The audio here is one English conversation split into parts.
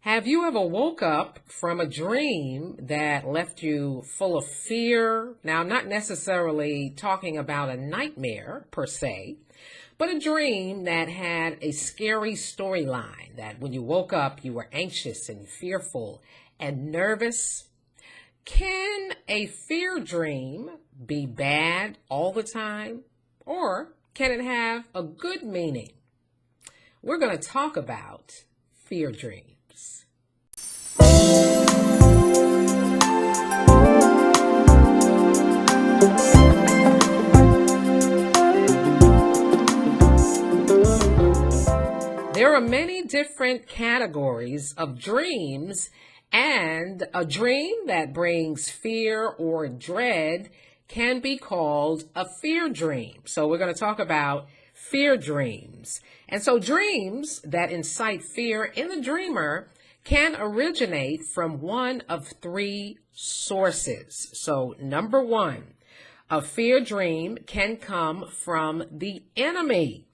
Have you ever woke up from a dream that left you full of fear? Now, I'm not necessarily talking about a nightmare per se, but a dream that had a scary storyline that when you woke up, you were anxious and fearful and nervous. Can a fear dream be bad all the time, or can it have a good meaning? We're going to talk about fear dreams. There are many different categories of dreams, and a dream that brings fear or dread can be called a fear dream. So we're going to talk about fear dreams. And so dreams that incite fear in the dreamer can originate from one of three sources. So number one, a fear dream can come from the enemy.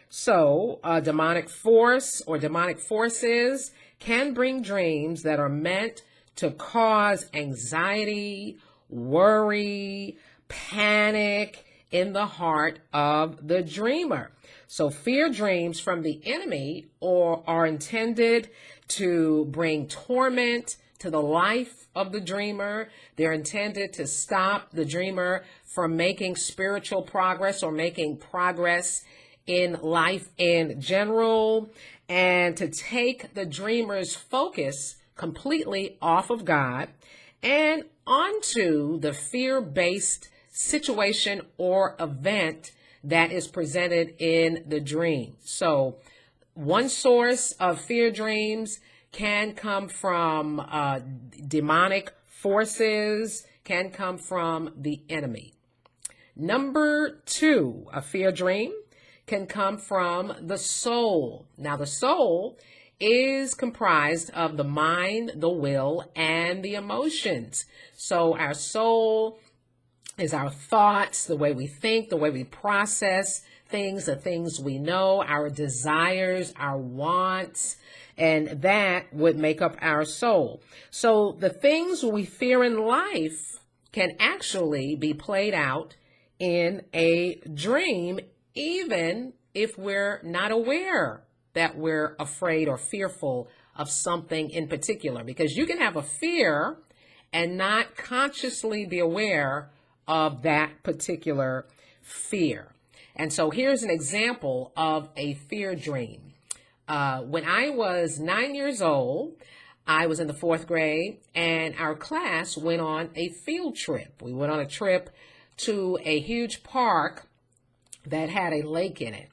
So a demonic force or demonic forces can bring dreams that are meant to cause anxiety, worry, panic in the heart of the dreamer. So fear dreams from the enemy are intended to bring torment to the life of the dreamer. They're intended to stop the dreamer from making spiritual progress or making progress in life in general, and to take the dreamer's focus completely off of God and onto the fear-based situation or event that is presented in the dream. So one source of fear dreams can come from demonic forces, can come from the enemy. Number two, a fear dream can come from the soul. Now, the soul is comprised of the mind, the will, and the emotions. So our soul is our thoughts, the way we think, the way we process things, the things we know, our desires, our wants, and that would make up our soul. So the things we fear in life can actually be played out in a dream, even if we're not aware that we're afraid or fearful of something in particular. Because you can have a fear and not consciously be aware of that particular fear. And so here's an example of a fear dream. When I was 9 years old, I was in the fourth grade, and our class went on a field trip. We went on a trip to a huge park that had a lake in it.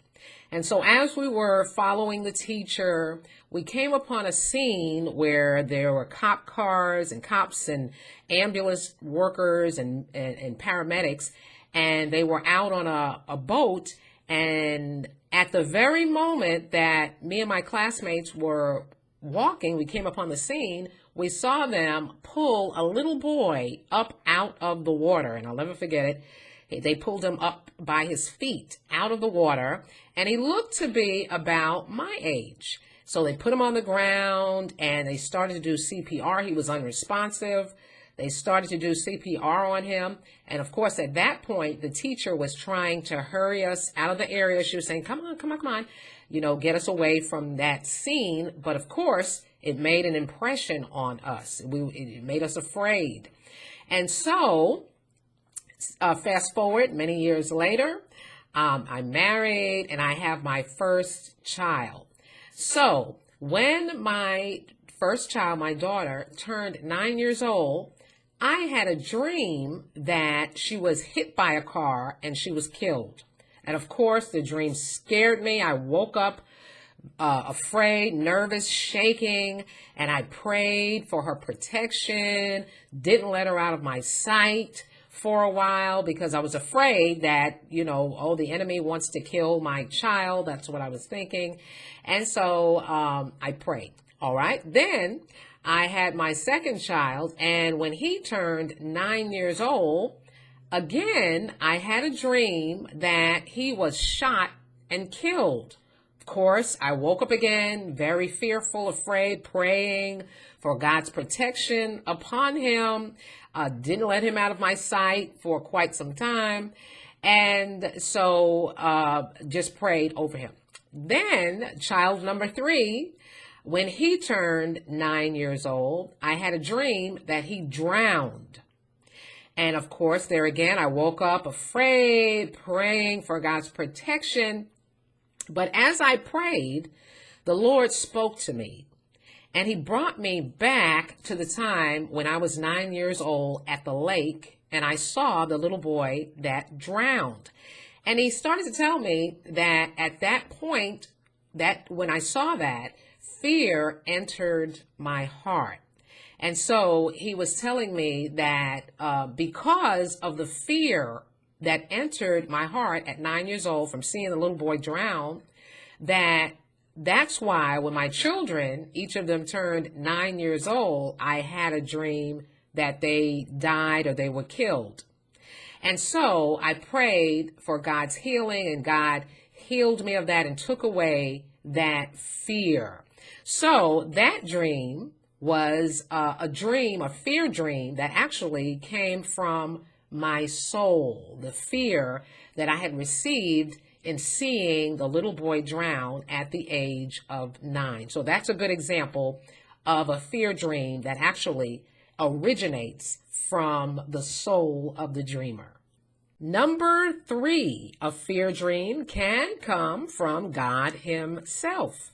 And so as we were following the teacher, we came upon a scene where there were cop cars and cops and ambulance workers and paramedics, and they were out on a boat. And at the very moment that me and my classmates were walking, we came upon the scene, we saw them pull a little boy up out of the water. And I'll never forget it. They pulled him up by his feet out of the water, and he looked to be about my age. So they put him on the ground, and they started to do CPR. He was unresponsive. They started to do CPR on him. And of course, at that point, the teacher was trying to hurry us out of the area. She was saying, come on, come on, come on, get us away from that scene. But of course, it made an impression on us. It made us afraid. And so fast forward many years later, I'm married and I have my first child. So when my first child, my daughter, turned 9 years old, I had a dream that she was hit by a car and she was killed. And of course, the dream scared me. I woke up afraid, nervous, shaking, and I prayed for her protection, didn't let her out of my sight for a while because I was afraid that, the enemy wants to kill my child. That's what I was thinking. And so I prayed. All right. Then I had my second child, and when he turned 9 years old, again, I had a dream that he was shot and killed Of course, I woke up again, very fearful, afraid, praying for God's protection upon him. Didn't let him out of my sight for quite some time. And so just prayed over him. Then child number 3, when he turned 9 years old, I had a dream that he drowned. And of course, there again, I woke up afraid, praying for God's protection. But as I prayed, the Lord spoke to me, and he brought me back to the time when I was 9 years old at the lake, and I saw the little boy that drowned. And he started to tell me that at that point, that when I saw that, fear entered my heart. And so he was telling me that because of the fear that entered my heart at 9 years old from seeing the little boy drown, that's why when my children, each of them turned 9 years old, I had a dream that they died or they were killed. And so I prayed for God's healing, and God healed me of that and took away that fear. So that dream was a fear dream that actually came from my soul, the fear that I had received in seeing the little boy drown at the age of 9. So that's a good example of a fear dream that actually originates from the soul of the dreamer. Number 3, a fear dream can come from God himself.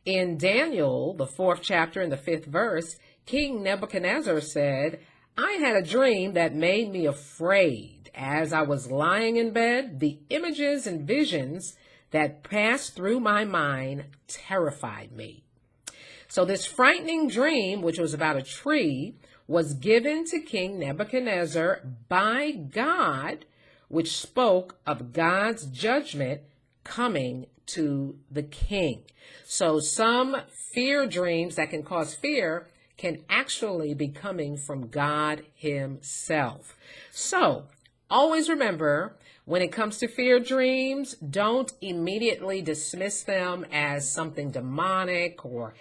In Daniel, the 4th chapter and the 5th verse, King Nebuchadnezzar said, I had a dream that made me afraid. As I was lying in bed, the images and visions that passed through my mind terrified me. So this frightening dream, which was about a tree, was given to King Nebuchadnezzar by God, which spoke of God's judgment coming to the king. So some fear dreams that can cause fear can actually be coming from God himself. So always remember, when it comes to fear dreams, don't immediately dismiss them as something demonic or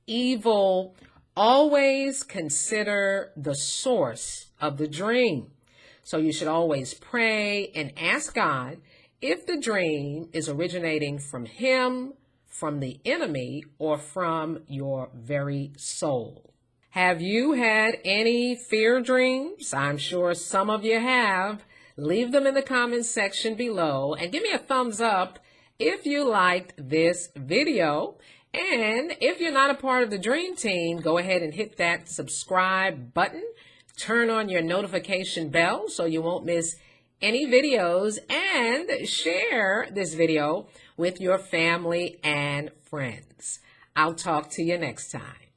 evil. Always consider the source of the dream. So you should always pray and ask God if the dream is originating from him, from the enemy, or from your very soul. Have you had any fear dreams? I'm sure some of you have. Leave them in the comments section below and give me a thumbs up if you liked this video. And if you're not a part of the Dream Team, go ahead and hit that subscribe button. Turn on your notification bell so you won't miss any videos, and share this video with your family and friends. I'll talk to you next time.